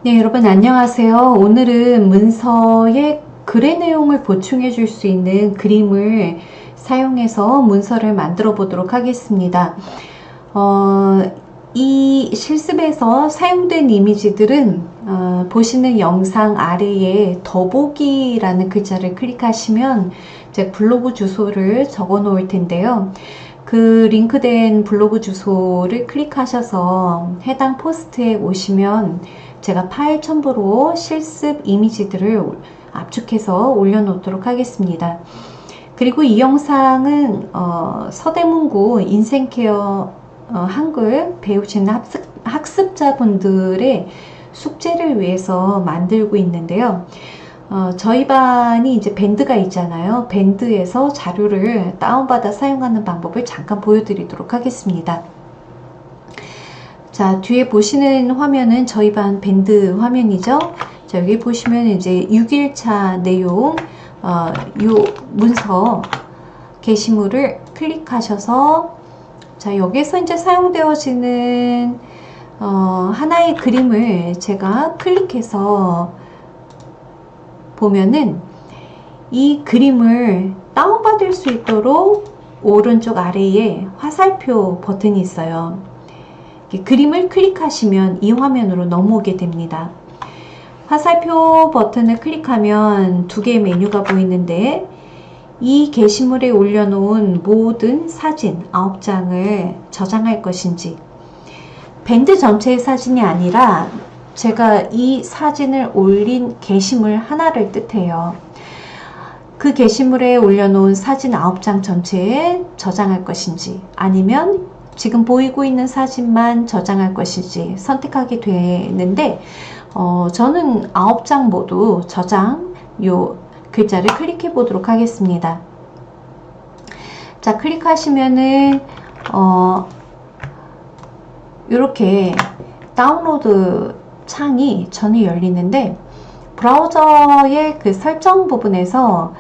네, 여러분 안녕하세요. 오늘은 문서에 글의 내용을 보충해 줄 수 있는 그림을 사용해서 문서를 만들어 보도록 하겠습니다. 이 실습에서 사용된 이미지들은 보시는 영상 아래에 더보기라는 글자를 클릭하시면 제 블로그 주소를 적어 놓을 텐데요. 그 링크된 블로그 주소를 클릭하셔서 해당 포스트에 오시면 제가 파일 첨부로 실습 이미지들을 압축해서 올려놓도록 하겠습니다. 그리고 이 영상은 서대문구 인생케어 한글 배우시는 학습자분들의 숙제를 위해서 만들고 있는데요. 저희 반이 이제 밴드가 있잖아요. 밴드에서 자료를 다운받아 사용하는 방법을 잠깐 보여드리도록 하겠습니다. 자, 뒤에 보시는 화면은 저희 반 밴드 화면이죠. 자, 여기 보시면 이제 6일차 내용, 요 문서 게시물을 클릭하셔서, 자, 여기서 이제 사용되어지는, 하나의 그림을 제가 클릭해서 보면은 이 그림을 다운받을 수 있도록 오른쪽 아래에 화살표 버튼이 있어요. 그림을 클릭하시면 이 화면으로 넘어오게 됩니다. 화살표 버튼을 클릭하면 두 개의 메뉴가 보이는데 이 게시물에 올려놓은 모든 사진 9장을 저장할 것인지, 밴드 전체의 사진이 아니라 제가 이 사진을 올린 게시물 하나를 뜻해요. 그 게시물에 올려놓은 사진 9장 전체에 저장할 것인지, 아니면 지금 보이고 있는 사진만 저장할 것인지 선택하게 되는데 저는 9장 모두 저장 요 글자를 클릭해 보도록 하겠습니다. 자, 클릭하시면은 이렇게 다운로드 창이 전에 열리는데, 브라우저의 그 설정 부분에서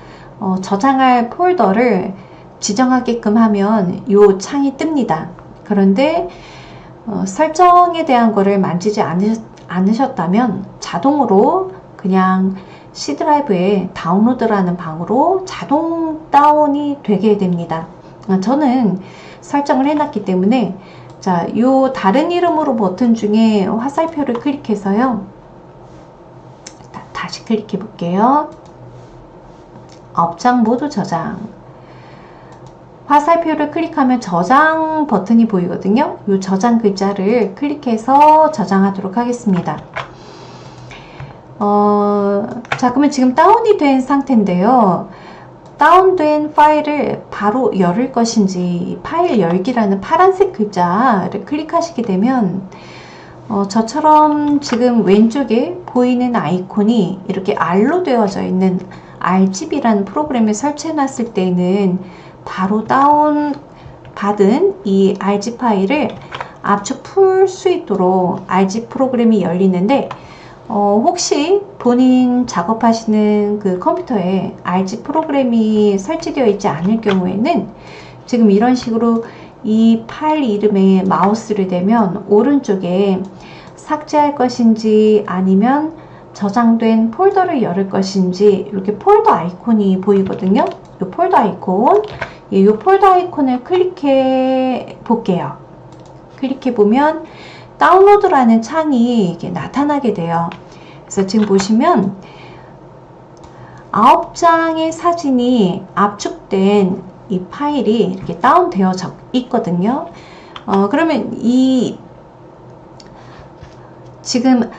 저장할 폴더를 지정하게끔 하면 이 창이 뜹니다. 그런데 설정에 대한 거를 만지지 않으셨다면 자동으로 그냥 C 드라이브에 다운로드라는 방으로 자동 다운이 되게 됩니다. 저는 설정을 해놨기 때문에, 자, 요 다른 이름으로 버튼 중에 화살표를 클릭해서요. 다시 클릭해 볼게요. 9장 모두 저장. 화살표를 클릭하면 저장 버튼이 보이거든요. 이 저장 글자를 클릭해서 저장하도록 하겠습니다. 자, 그러면 지금 다운이 된 상태인데요. 다운된 파일을 바로 열을 것인지, 파일 열기라는 파란색 글자를 클릭하시게 되면 저처럼 지금 왼쪽에 보이는 아이콘이 이렇게 R로 되어져 있는 RGB라는 프로그램을 설치해 놨을 때는 바로 다운 받은 이 RG 파일을 압축 풀 수 있도록 RG 프로그램이 열리는데, 혹시 본인 작업하시는 그 컴퓨터에 RG 프로그램이 설치되어 있지 않을 경우에는 지금 이런 식으로 이 파일 이름에 마우스를 대면 오른쪽에 삭제할 것인지 아니면 저장된 폴더를 열을 것인지 이렇게 폴더 아이콘이 보이거든요. 이 폴더 아이콘, 이 폴더 아이콘을 클릭해 볼게요. 클릭해 보면 다운로드라는 창이 이렇게 나타나게 돼요. 그래서 지금 보시면 9장의 사진이 압축된 이 파일이 이렇게 다운되어져 있거든요. 그러면 이 지금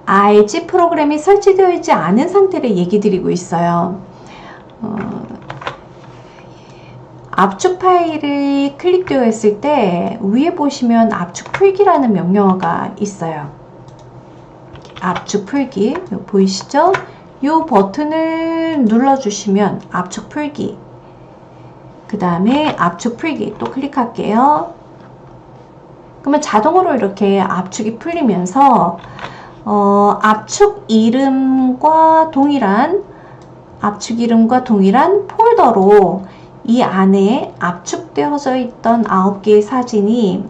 RG 프로그램이 설치되어 있지 않은 상태를 얘기 드리고 있어요. 압축 파일이 클릭되어 있을 때 위에 보시면 압축 풀기라는 명령어가 있어요. 압축 풀기 보이시죠? 이 버튼을 눌러주시면 압축 풀기, 그 다음에 압축 풀기 또 클릭할게요. 그러면 자동으로 이렇게 압축이 풀리면서 압축 이름과 동일한 폴더로 이 안에 압축되어져 있던 9개의 사진이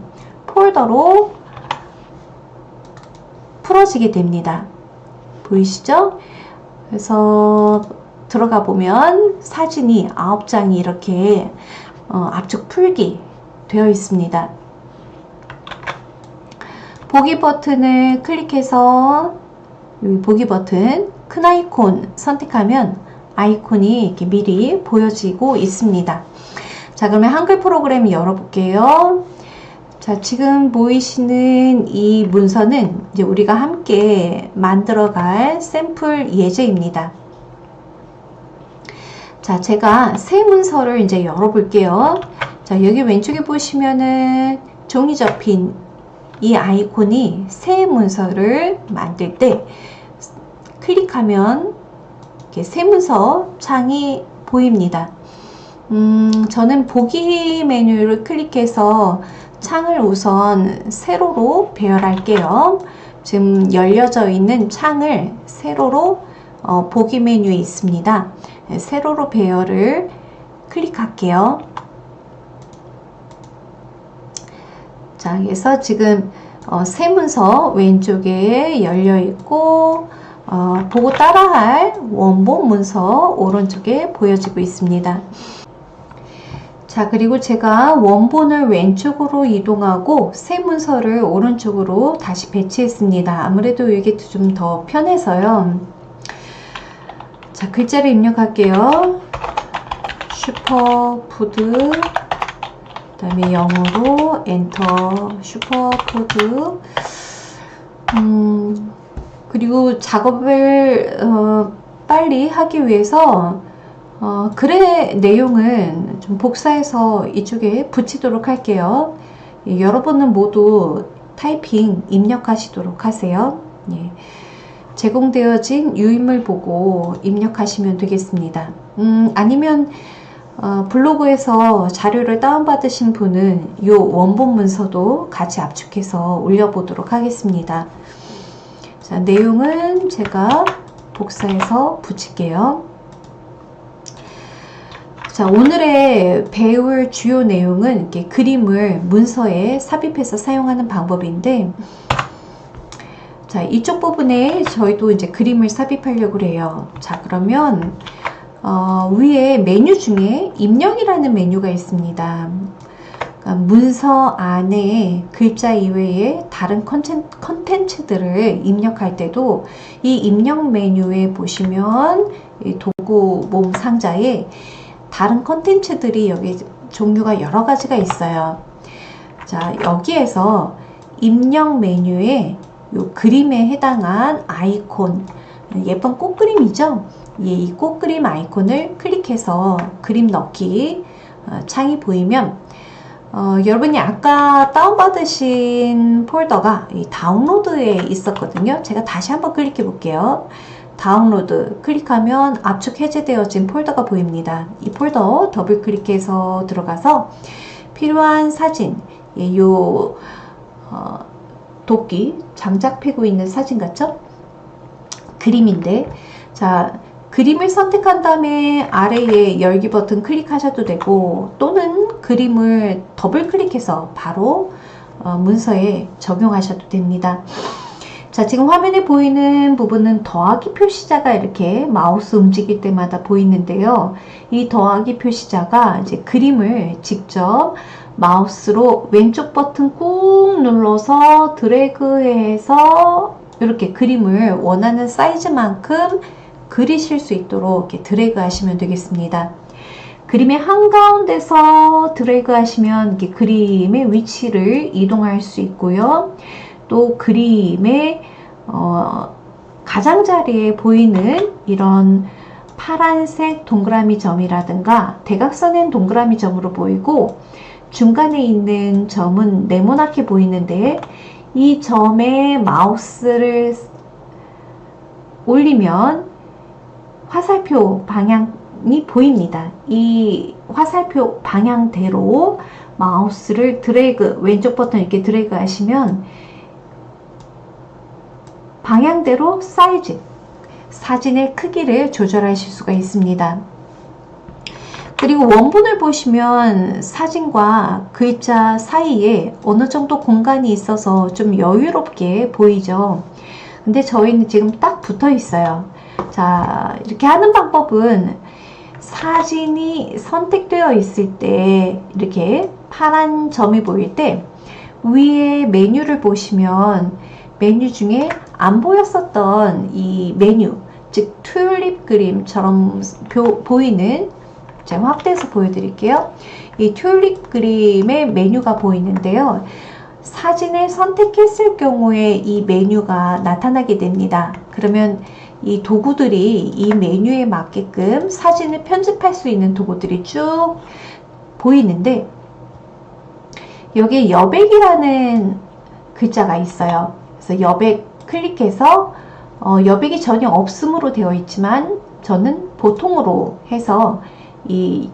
폴더로 풀어지게 됩니다. 보이시죠? 그래서 들어가 보면 사진이 9장이 이렇게 압축 풀기 되어 있습니다. 보기 버튼을 클릭해서 여기 보기 버튼 큰 아이콘 선택하면 아이콘이 이렇게 미리 보여지고 있습니다. 자, 그러면 한글 프로그램 열어볼게요. 자, 지금 보이시는 이 문서는 이제 우리가 함께 만들어갈 샘플 예제입니다. 자, 제가 새 문서를 이제 열어볼게요. 자, 여기 왼쪽에 보시면은 종이 접힌 이 아이콘이 새 문서를 만들 때 클릭하면 이렇게 새 문서 창이 보입니다. 저는 보기 메뉴를 클릭해서 창을 우선 세로로 배열할게요. 지금 열려져 있는 창을 세로로 보기 메뉴에 있습니다. 세로로 배열을 클릭할게요. 자, 그래서 지금 새 문서 왼쪽에 열려 있고 보고 따라할 원본 문서 오른쪽에 보여지고 있습니다. 자, 그리고 제가 원본을 왼쪽으로 이동하고 새 문서를 오른쪽으로 다시 배치했습니다. 아무래도 이게 좀 더 편해서요. 자, 글자를 입력할게요. 슈퍼푸드, 그 다음에 영어로 엔터, 슈퍼푸드. 그리고 작업을 빨리 하기 위해서 글의 내용은 좀 복사해서 이쪽에 붙이도록 할게요. 예, 여러분은 모두 타이핑 입력하시도록 하세요. 예, 제공되어진 유인물 보고 입력하시면 되겠습니다. 아니면 블로그에서 자료를 다운받으신 분은 이 원본 문서도 같이 압축해서 올려보도록 하겠습니다. 자, 내용은 제가 복사해서 붙일게요. 자, 오늘의 배울 주요 내용은 이렇게 그림을 문서에 삽입해서 사용하는 방법인데, 자, 이쪽 부분에 저희도 이제 그림을 삽입하려고 해요. 자, 그러면 위에 메뉴 중에 입력이라는 메뉴가 있습니다. 그러니까 문서 안에 글자 이외에 다른 컨텐츠들을 입력할 때도 이 입력 메뉴에 보시면 이 도구 몸 상자에 다른 컨텐츠들이 여기 종류가 여러 가지가 있어요. 자, 여기에서 입력 메뉴에 요 그림에 해당한 아이콘, 예쁜 꽃그림이죠? 예, 이 꽃그림 아이콘을 클릭해서 그림 넣기 창이 보이면 여러분이 아까 다운받으신 폴더가 이 다운로드에 있었거든요. 제가 다시 한번 클릭해 볼게요. 다운로드 클릭하면 압축 해제되어진 폴더가 보입니다. 이 폴더 더블 클릭해서 들어가서 필요한 사진, 예, 요 도끼 장작 패고 있는 사진 같죠? 그림인데, 자, 그림을 선택한 다음에 아래에 열기 버튼 클릭하셔도 되고, 또는 그림을 더블 클릭해서 바로 문서에 적용하셔도 됩니다. 자, 지금 화면에 보이는 부분은 더하기 표시자가 이렇게 마우스 움직일 때마다 보이는데요. 이 더하기 표시자가 이제 그림을 직접 마우스로 왼쪽 버튼 꾹 눌러서 드래그해서 이렇게 그림을 원하는 사이즈만큼 그리실 수 있도록 이렇게 드래그 하시면 되겠습니다. 그림의 한가운데서 드래그 하시면 이렇게 그림의 위치를 이동할 수 있고요. 또 그림의 가장자리에 보이는 이런 파란색 동그라미 점이라든가 대각선엔 동그라미 점으로 보이고 중간에 있는 점은 네모나게 보이는데, 이 점에 마우스를 올리면 화살표 방향이 보입니다. 이 화살표 방향대로 마우스를 드래그, 왼쪽 버튼 이렇게 드래그 하시면 방향대로 사이즈, 사진의 크기를 조절하실 수가 있습니다. 그리고 원본을 보시면 사진과 글자 사이에 어느 정도 공간이 있어서 좀 여유롭게 보이죠. 근데 저희는 지금 딱 붙어 있어요. 자, 이렇게 하는 방법은 사진이 선택되어 있을 때 이렇게 파란 점이 보일 때 위에 메뉴를 보시면 메뉴 중에 안 보였었던 이 메뉴, 즉 튤립 그림처럼 보이는, 제가 확대해서 보여드릴게요. 이 튤립 그림의 메뉴가 보이는데요. 사진을 선택했을 경우에 이 메뉴가 나타나게 됩니다. 그러면 이 도구들이 이 메뉴에 맞게끔 사진을 편집할 수 있는 도구들이 쭉 보이는데, 여기에 여백이라는 글자가 있어요. 그래서 여백 클릭해서 여백이 전혀 없음으로 되어 있지만 저는 보통으로 해서 이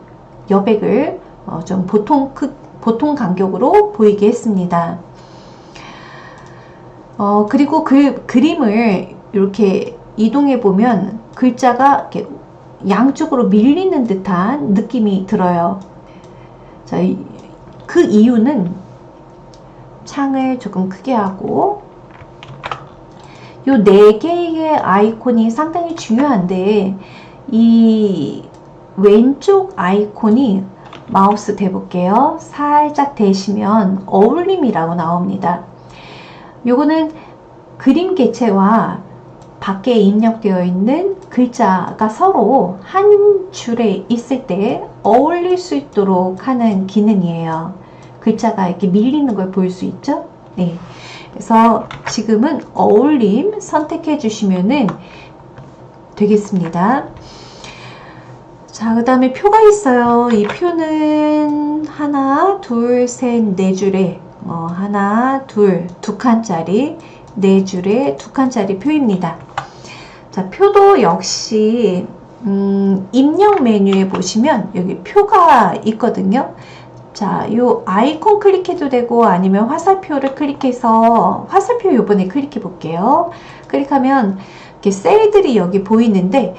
여백을 좀 보통 간격으로 보이게 했습니다. 그리고 그 그림을 이렇게 이동해 보면 글자가 이렇게 양쪽으로 밀리는 듯한 느낌이 들어요. 자, 그 이유는 창을 조금 크게 하고 요 4개의 아이콘이 상당히 중요한데, 이 왼쪽 아이콘이 마우스 대볼게요. 살짝 대시면 어울림이라고 나옵니다. 요거는 그림 개체와 밖에 입력되어 있는 글자가 서로 한 줄에 있을 때 어울릴 수 있도록 하는 기능이에요. 글자가 이렇게 밀리는 걸 볼 수 있죠? 네. 그래서 지금은 어울림 선택해 주시면은 되겠습니다. 자, 그 다음에 표가 있어요. 이 표는 하나, 둘, 셋, 네 줄에 하나, 둘, 2칸짜리, 4줄에 2칸짜리 표입니다. 자, 표도 역시 입력 메뉴에 보시면 여기 표가 있거든요. 자, 요 아이콘 클릭해도 되고 아니면 화살표를 클릭해서, 화살표 요번에 클릭해 볼게요. 클릭하면 이렇게 셀들이 여기 보이는데,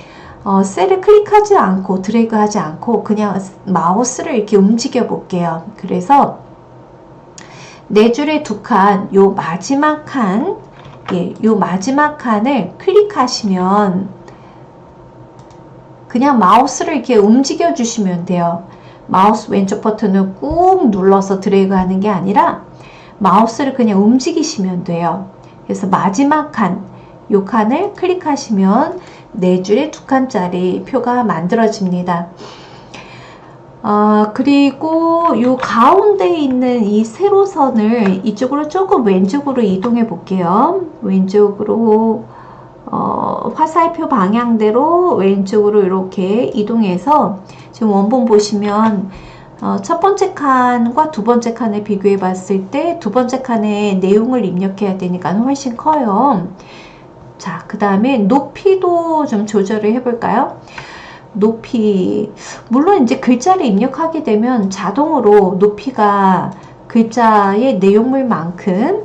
셀을 클릭하지 않고 드래그 하지 않고 그냥 마우스를 이렇게 움직여 볼게요. 그래서 4줄에 2칸, 요 마지막 칸, 요 마지막 칸을 클릭하시면 그냥 마우스를 이렇게 움직여 주시면 돼요. 마우스 왼쪽 버튼을 꾹 눌러서 드래그 하는 게 아니라 마우스를 그냥 움직이시면 돼요. 그래서 마지막 칸, 요 칸을 클릭하시면 4줄에 2칸짜리 표가 만들어집니다. 그리고 요 가운데 있는 이 세로선을 이쪽으로 조금 왼쪽으로 이동해 볼게요. 왼쪽으로 화살표 방향대로 왼쪽으로 이렇게 이동해서 지금 원본 보시면 첫 번째 칸과 두 번째 칸을 비교해 봤을 때 두 번째 칸에 내용을 입력해야 되니까 훨씬 커요. 자, 그 다음에 높이도 좀 조절을 해 볼까요? 높이, 물론 이제 글자를 입력하게 되면 자동으로 높이가 글자의 내용물만큼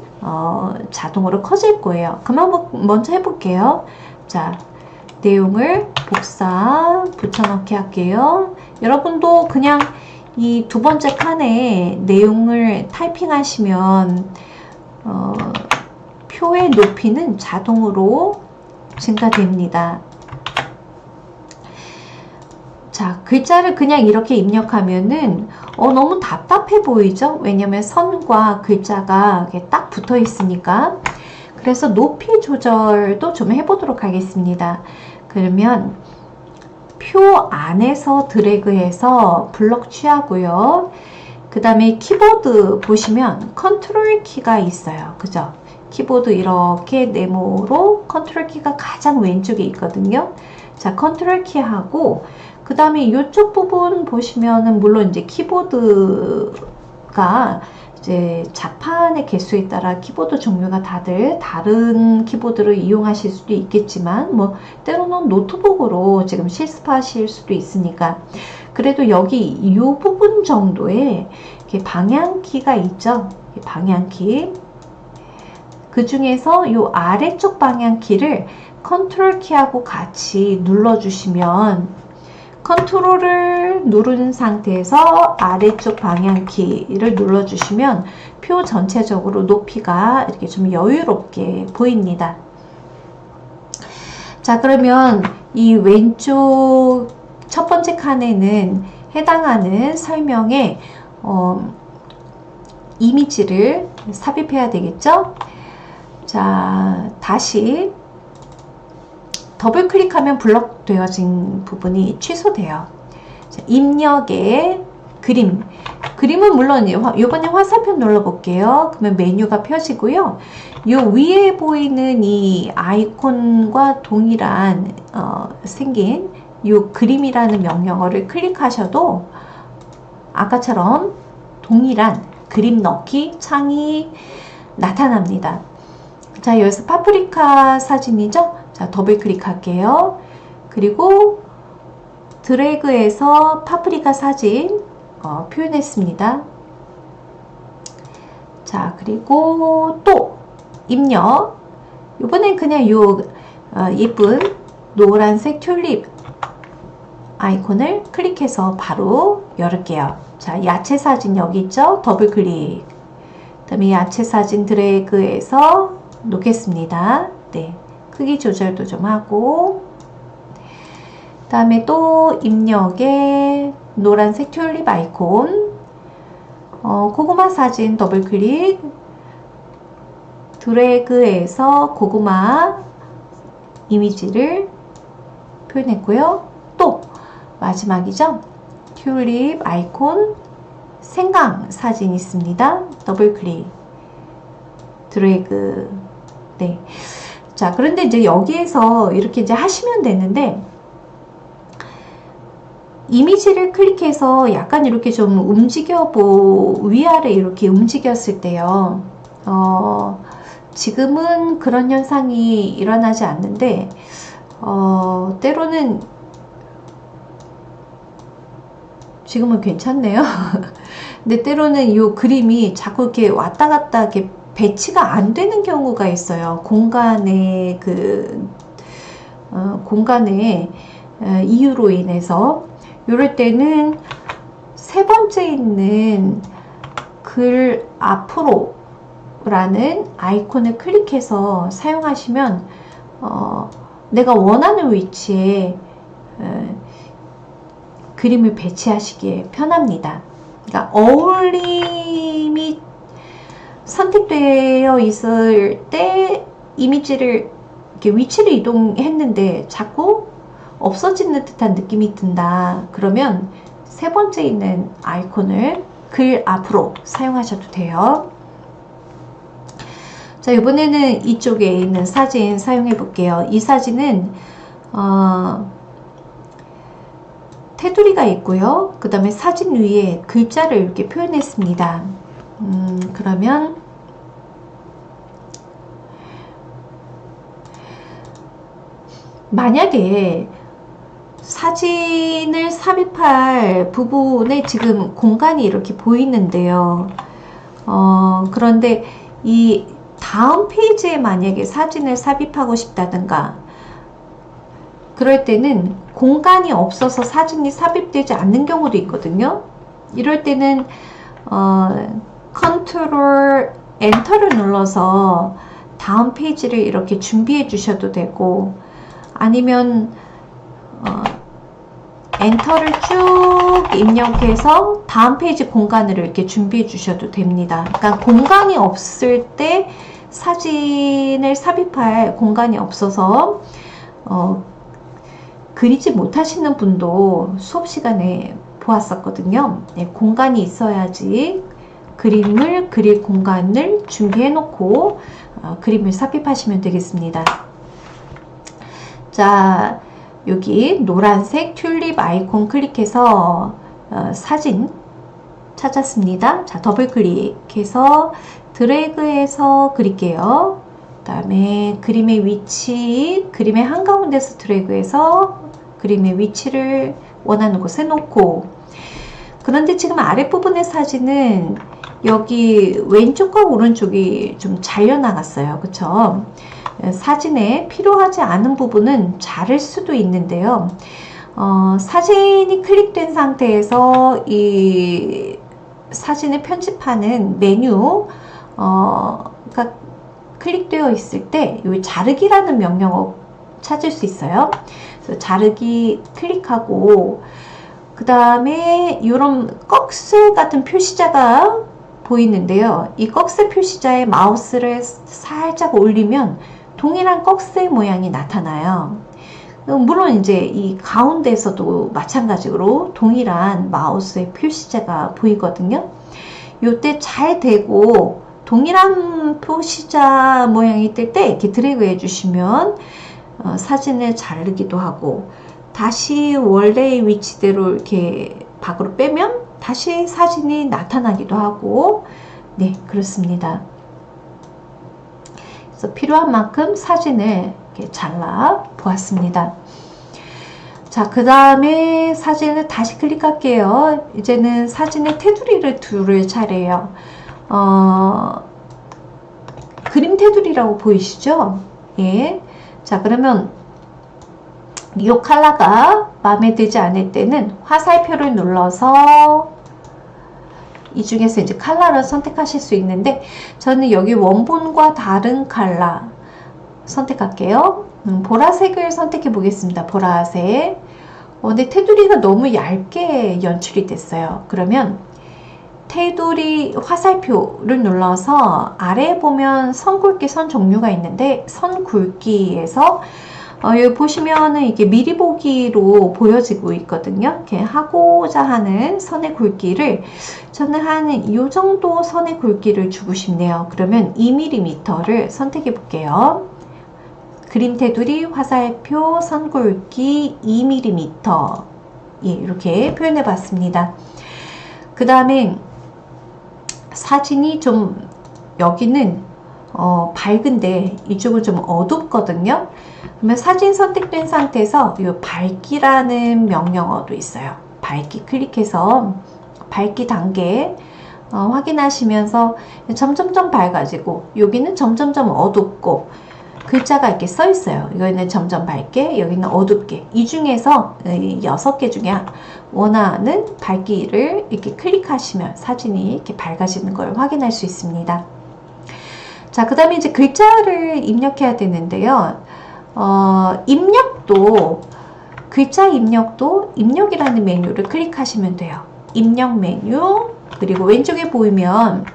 자동으로 커질 거예요. 그만 먼저 해볼게요. 자, 내용을 복사 붙여넣기 할게요. 여러분도 그냥 이 두 번째 칸에 내용을 타이핑하시면 표의 높이는 자동으로 증가됩니다. 자, 글자를 그냥 이렇게 입력하면은 너무 답답해 보이죠? 왜냐면 선과 글자가 딱 붙어 있으니까. 그래서 높이 조절도 좀 해보도록 하겠습니다. 그러면 표 안에서 드래그해서 블럭 취하고요. 그 다음에 키보드 보시면 컨트롤 키가 있어요. 그죠? 키보드 이렇게 네모로 컨트롤 키가 가장 왼쪽에 있거든요. 자, 컨트롤 키하고 그 다음에 이쪽 부분 보시면은 물론 이제 키보드가 이제 자판의 개수에 따라 키보드 종류가 다들 다른 키보드를 이용하실 수도 있겠지만 뭐 때로는 노트북으로 지금 실습하실 수도 있으니까 그래도 여기 이 부분 정도에 이렇게 방향키가 있죠. 방향키. 그 중에서 이 아래쪽 방향키를 컨트롤 키하고 같이 눌러주시면 컨트롤을 누른 상태에서 아래쪽 방향키를 눌러주시면 표 전체적으로 높이가 이렇게 좀 여유롭게 보입니다. 자, 그러면 이 왼쪽 첫 번째 칸에는 해당하는 설명에 이미지를 삽입해야 되겠죠? 자, 다시 더블 클릭하면 블럭 되어진 부분이 취소돼요. 자, 입력에 그림은 물론 이번에 화살표 눌러볼게요. 그러면 메뉴가 펴지고요. 요 위에 보이는 이 아이콘과 동일한 생긴 요 그림이라는 명령어를 클릭하셔도 아까처럼 동일한 그림 넣기 창이 나타납니다. 자, 여기서 파프리카 사진이죠? 자, 더블 클릭할게요. 그리고 드래그해서 파프리카 사진 표현했습니다. 자, 그리고 또 입력. 이번엔 그냥 요 예쁜 노란색 튤립 아이콘을 클릭해서 바로 열을게요. 자, 야채 사진 여기 있죠? 더블 클릭. 그 다음에 야채 사진 드래그해서 놓겠습니다. 네, 크기 조절도 좀 하고, 그 다음에 또 입력에 노란색 튤립 아이콘, 고구마 사진 더블 클릭, 드래그해서 고구마 이미지를 표현했고요. 또 마지막이죠. 튤립 아이콘 생강 사진 있습니다. 더블 클릭, 드래그. 네. 자, 그런데 이제 여기에서 이렇게 이제 하시면 되는데, 이미지를 클릭해서 약간 이렇게 좀 위아래 이렇게 움직였을 때요. 지금은 그런 현상이 일어나지 않는데, 때로는 지금은 괜찮네요. 근데 때로는 이 그림이 자꾸 이렇게 왔다 갔다 이렇게 배치가 안 되는 경우가 있어요. 공간의 이유로 인해서. 이럴 때는 세 번째 있는 글 앞으로 라는 아이콘을 클릭해서 사용하시면 내가 원하는 위치에 그림을 배치하시기에 편합니다. 그러니까 어울림이 선택되어 있을 때 이미지를 이렇게 위치를 이동했는데 자꾸 없어지는 듯한 느낌이 든다. 그러면 세 번째 있는 아이콘을 글 앞으로 사용하셔도 돼요. 자, 이번에는 이쪽에 있는 사진 사용해 볼게요. 이 사진은 테두리가 있고요. 그 다음에 사진 위에 글자를 이렇게 표현했습니다. 그러면 만약에 사진을 삽입할 부분에 지금 공간이 이렇게 보이는데요. 그런데 이 다음 페이지에 만약에 사진을 삽입하고 싶다든가 그럴 때는 공간이 없어서 사진이 삽입되지 않는 경우도 있거든요. 이럴 때는 컨트롤 엔터를 눌러서 다음 페이지를 이렇게 준비해 주셔도 되고, 아니면 엔터를 쭉 입력해서 다음 페이지 공간을 이렇게 준비해 주셔도 됩니다. 그러니까 공간이 없을 때 사진을 삽입할 공간이 없어서 그리지 못하시는 분도 수업 시간에 보았었거든요. 네, 공간이 있어야지 그림을 그릴 공간을 준비해 놓고 그림을 삽입하시면 되겠습니다. 자, 여기 노란색 튤립 아이콘 클릭해서 사진 찾았습니다. 자, 더블 클릭해서 드래그해서 그릴게요. 그 다음에 그림의 위치, 그림의 한가운데서 드래그해서 그림의 위치를 원하는 곳에 놓고, 그런데 지금 아랫부분의 사진은 여기 왼쪽과 오른쪽이 좀 잘려 나갔어요. 그쵸? 사진에 필요하지 않은 부분은 자를 수도 있는데요. 사진이 클릭된 상태에서 이 사진을 편집하는 메뉴가 클릭되어 있을 때 이 자르기라는 명령어 찾을 수 있어요. 그래서 자르기 클릭하고 그 다음에 이런 꺽쇠 같은 표시자가 보이는데요. 이 꺽쇠 표시자에 마우스를 살짝 올리면 동일한 꺽쇠 모양이 나타나요. 물론 이제 이 가운데에서도 마찬가지로 동일한 마우스의 표시자가 보이거든요. 요때 잘 대고 동일한 표시자 모양이 뜰 때 이렇게 드래그 해주시면 사진을 자르기도 하고 다시 원래의 위치대로 이렇게 밖으로 빼면 다시 사진이 나타나기도 하고 네, 그렇습니다. 그래서 필요한 만큼 사진을 이렇게 잘라 보았습니다. 자, 그 다음에 사진을 다시 클릭할게요. 이제는 사진의 테두리를 두를 차례예요. 그림 테두리라고 보이시죠? 예. 자, 그러면 이 컬러가 마음에 들지 않을 때는 화살표를 눌러서 이 중에서 이제 컬러를 선택하실 수 있는데 저는 여기 원본과 다른 컬러 선택할게요. 보라색을 선택해 보겠습니다. 보라색. 근데 테두리가 너무 얇게 연출이 됐어요. 그러면 테두리 화살표를 눌러서 아래에 보면 선 굵기 선 종류가 있는데 선 굵기에서 여기 보시면은 이게 미리 보기로 보여지고 있거든요. 이렇게 하고자 하는 선의 굵기를 저는 한 이 정도 선의 굵기를 주고 싶네요. 그러면 2mm를 선택해 볼게요. 그림 테두리 화살표 선 굵기 2mm 예, 이렇게 표현해 봤습니다. 그 다음에 사진이 좀 여기는 밝은데 이쪽은 좀 어둡거든요. 그러면 사진 선택된 상태에서 이 밝기라는 명령어도 있어요. 밝기 클릭해서 밝기 단계 확인하시면서 점점점 밝아지고 여기는 점점점 어둡고 글자가 이렇게 써 있어요. 이거는 점점 밝게, 여기는 어둡게. 이 중에서 6개 중에 원하는 밝기를 이렇게 클릭하시면 사진이 이렇게 밝아지는 걸 확인할 수 있습니다. 자, 그 다음에 이제 글자를 입력해야 되는데요. 입력도, 글자 입력도 입력이라는 메뉴를 클릭하시면 돼요. 입력 메뉴, 그리고 왼쪽에 보이면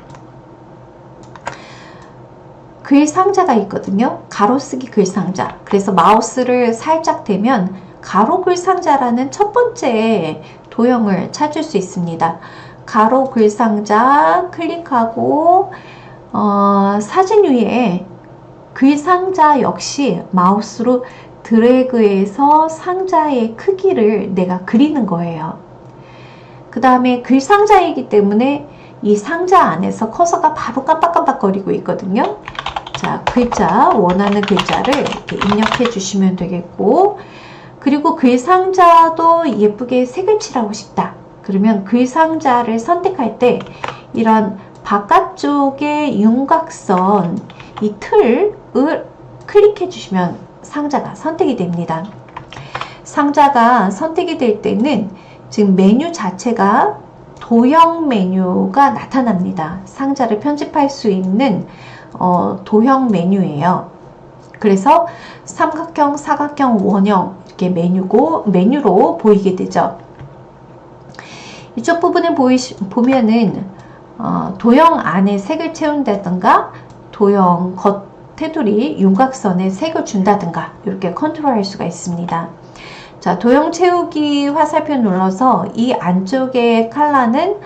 글 상자가 있거든요. 가로쓰기 글 상자. 그래서 마우스를 살짝 대면 가로 글 상자라는 첫 번째 도형을 찾을 수 있습니다. 가로 글 상자 클릭하고 사진 위에 글 상자 역시 마우스로 드래그해서 상자의 크기를 내가 그리는 거예요. 그 다음에 글 상자이기 때문에 이 상자 안에서 커서가 바로 깜빡깜빡거리고 있거든요. 자, 글자, 원하는 글자를 이렇게 입력해 주시면 되겠고, 그리고 글 상자도 예쁘게 색을 칠하고 싶다. 그러면 글 상자를 선택할 때 이런 바깥쪽에 윤곽선 이 틀을 클릭해 주시면 상자가 선택이 됩니다. 상자가 선택이 될 때는 지금 메뉴 자체가 도형 메뉴가 나타납니다. 상자를 편집할 수 있는 도형 메뉴예요. 그래서 삼각형, 사각형, 원형 이렇게 메뉴로 보이게 되죠. 이쪽 부분에 보면은 도형 안에 색을 채운다든가 도형 겉 테두리 윤곽선에 색을 준다든가 이렇게 컨트롤할 수가 있습니다. 자, 도형 채우기 화살표 눌러서 이 안쪽의 컬러는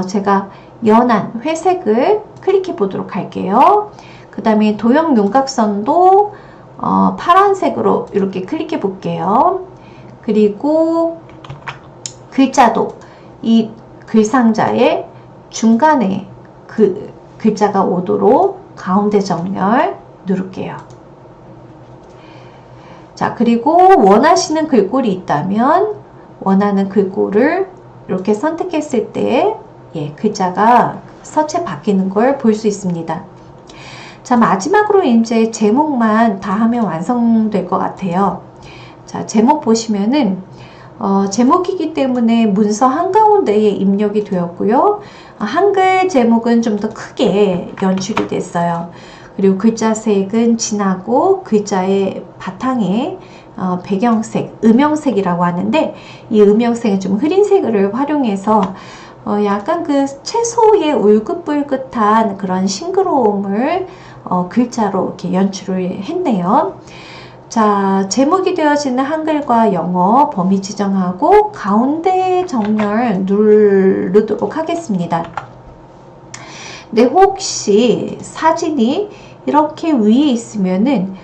제가 연한 회색을 클릭해 보도록 할게요. 그 다음에 도형 윤곽선도 파란색으로 이렇게 클릭해 볼게요. 그리고 글자도 이 글상자의 중간에 그 글자가 오도록 가운데 정렬 누를게요. 자, 그리고 원하시는 글꼴이 있다면 원하는 글꼴을 이렇게 선택했을 때 글자가 서체 바뀌는 걸 볼 수 있습니다. 자, 마지막으로 이제 제목만 다 하면 완성될 것 같아요. 자, 제목 보시면은 제목이기 때문에 문서 한가운데에 입력이 되었고요. 한글 제목은 좀 더 크게 연출이 됐어요. 그리고 글자색은 진하고 글자의 바탕에 배경색, 음영색이라고 하는데 이 음영색은 좀 흐린 색을 활용해서 약간 그 채소의 울긋불긋한 그런 싱그러움을 글자로 이렇게 연출을 했네요. 자, 제목이 되어지는 한글과 영어 범위 지정하고 가운데 정렬 누르도록 하겠습니다. 근데 혹시 사진이 이렇게 위에 있으면은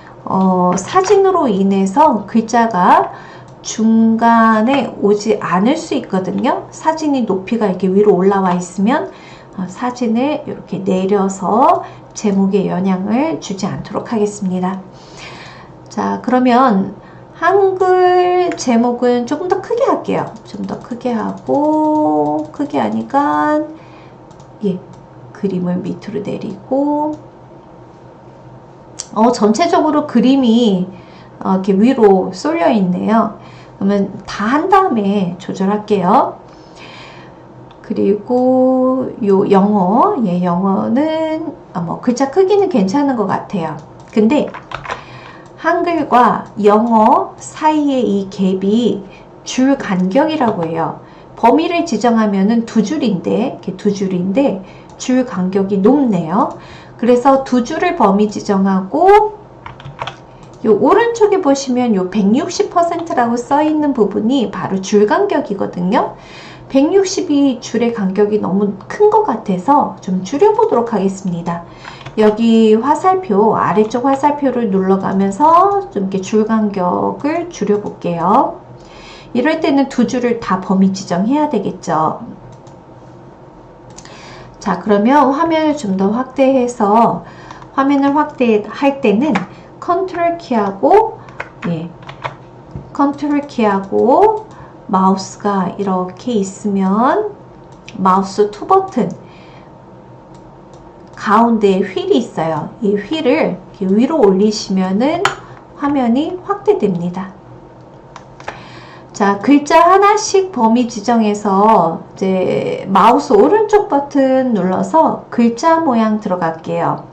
사진으로 인해서 글자가 중간에 오지 않을 수 있거든요. 사진이 높이가 이렇게 위로 올라와 있으면 사진을 이렇게 내려서 제목에 영향을 주지 않도록 하겠습니다. 자, 그러면 한글 제목은 조금 더 크게 할게요. 좀 더 크게 하고, 크게 하니까 예, 그림을 밑으로 내리고 전체적으로 그림이 이렇게 위로 쏠려 있네요. 그러면 다 한 다음에 조절할게요. 그리고 요 영어, 영어는 뭐 글자 크기는 괜찮은 것 같아요. 근데 한글과 영어 사이의 이 갭이 줄 간격이라고 해요. 범위를 지정하면은 두 줄인데 줄 간격이 높네요. 그래서 두 줄을 범위 지정하고 요 오른쪽에 보시면 요 160%라고 써 있는 부분이 바로 줄 간격이거든요. 160이 줄의 간격이 너무 큰 것 같아서 좀 줄여보도록 하겠습니다. 여기 화살표, 아래쪽 화살표를 눌러가면서 좀 이렇게 줄 간격을 줄여볼게요. 이럴 때는 두 줄을 다 범위 지정해야 되겠죠. 자, 그러면 화면을 좀 더 확대해서 화면을 확대할 때는 컨트롤 키하고 컨트롤 키하고 마우스가 이렇게 있으면 마우스 투 버튼 가운데에 휠이 있어요. 이 휠을 위로 올리시면은 화면이 확대됩니다. 자, 글자 하나씩 범위 지정해서 이제 마우스 오른쪽 버튼 눌러서 글자 모양 들어갈게요.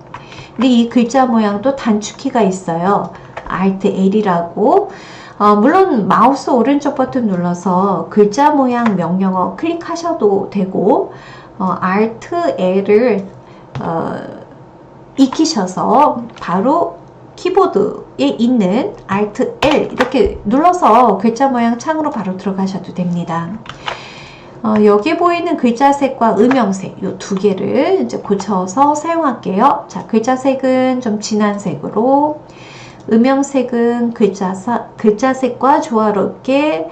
근데 이 글자 모양도 단축키가 있어요. Alt L이라고. 물론 마우스 오른쪽 버튼 눌러서 글자 모양 명령어 클릭하셔도 되고 Alt L을 익히셔서 바로 키보드에 있는 Alt L 이렇게 눌러서 글자 모양 창으로 바로 들어가셔도 됩니다. 여기 보이는 글자색과 음영색 이 두 개를 이제 고쳐서 사용할게요. 자, 글자색은 좀 진한 색으로, 음영색은 글자색과 조화롭게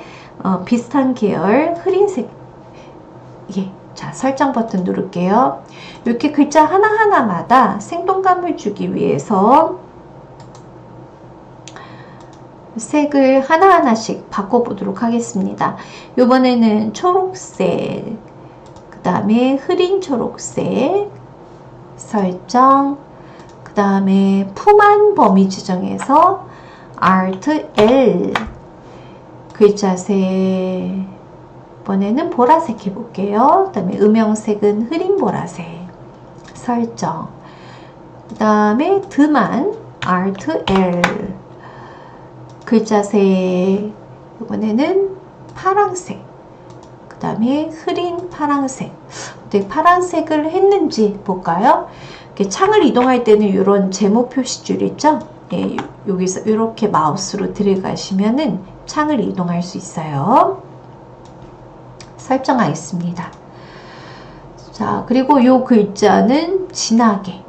비슷한 계열 흐린색. 자, 설정 버튼 누를게요. 이렇게 글자 하나하나마다 생동감을 주기 위해서 색을 하나하나씩 바꿔보도록 하겠습니다. 이번에는 초록색, 그 다음에 흐린 초록색 설정, 그 다음에 푸만 범위 지정해서 Alt L 글자색, 이번에는 보라색 해볼게요. 그 다음에 음영색은 흐린 보라색 설정, 그 다음에 드만 Alt L 글자색, 이번에는 파란색, 그 다음에 흐린 파란색. 어떻게 파란색을 했는지 볼까요? 이렇게 창을 이동할 때는 이런 제목 표시줄 있죠? 여기서 이렇게 마우스로 들어가시면은 창을 이동할 수 있어요. 설정하겠습니다. 자, 그리고 이 글자는 진하게,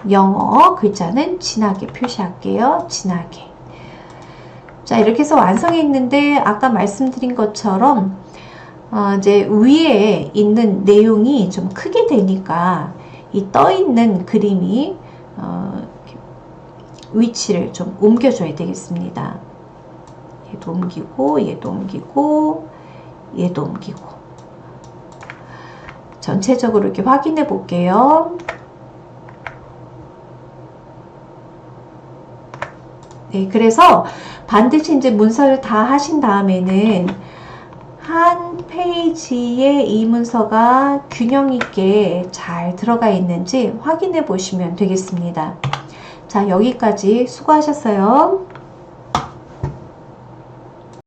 영어 글자는 진하게 표시할게요. 진하게. 자, 이렇게 해서 완성했는데 아까 말씀드린 것처럼 이제 위에 있는 내용이 좀 크게 되니까 이 떠 있는 그림이 위치를 좀 옮겨줘야 되겠습니다. 얘도 옮기고, 얘도 옮기고, 얘도 옮기고. 전체적으로 이렇게 확인해 볼게요. 네, 그래서 반드시 이제 문서를 다 하신 다음에는 한 페이지에 이 문서가 균형 있게 잘 들어가 있는지 확인해 보시면 되겠습니다. 자, 여기까지 수고하셨어요.